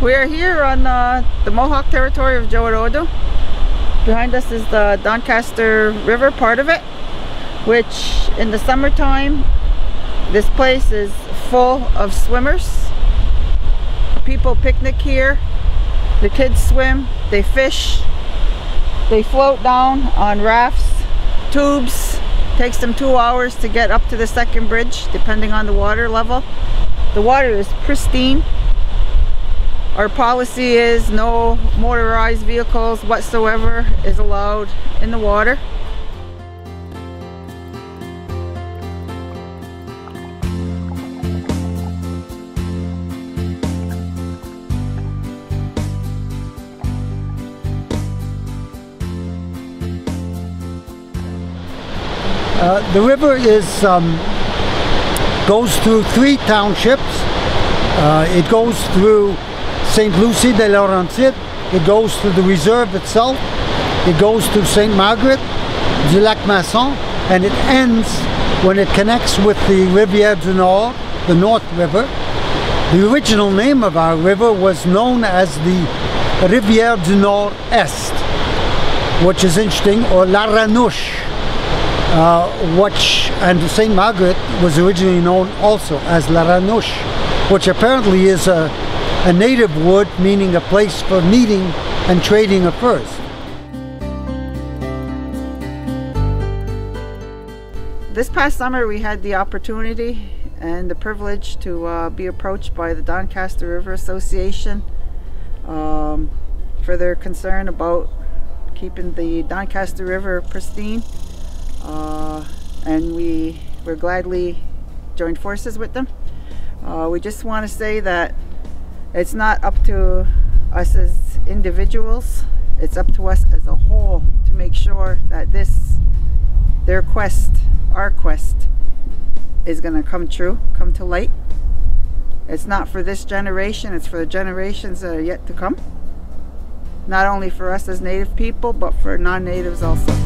We are here on the Mohawk territory of Joworodo. Behind us is the Doncaster River, part of it, which in the summertime, this place is full of swimmers. People picnic here, the kids swim, they fish, they float down on rafts, tubes. Takes them 2 hours to get up to the second bridge, depending on the water level. The water is pristine. Our policy is no motorized vehicles whatsoever is allowed in the water. The river goes through 3 townships. It goes through St. Lucie de Laurentides, it goes to the reserve itself, it goes to St. Margaret du Lac Masson, and it ends when it connects with the Rivière du Nord, the North River. The original name of our river was known as the Rivière du Nord-Est, which is interesting, or La Ranouche, and St. Margaret was originally known also as La Ranouche, which apparently is a native word meaning a place for meeting and trading of furs. This past summer we had the opportunity and the privilege to be approached by the Doncaster River Association for their concern about keeping the Doncaster River pristine, and we were gladly joined forces with them. We just want to say that it's not up to us as individuals, it's up to us as a whole to make sure that their quest, our quest, is going to come true, come to light. It's not for this generation, it's for the generations that are yet to come. Not only for us as Native people, but for non-Natives also.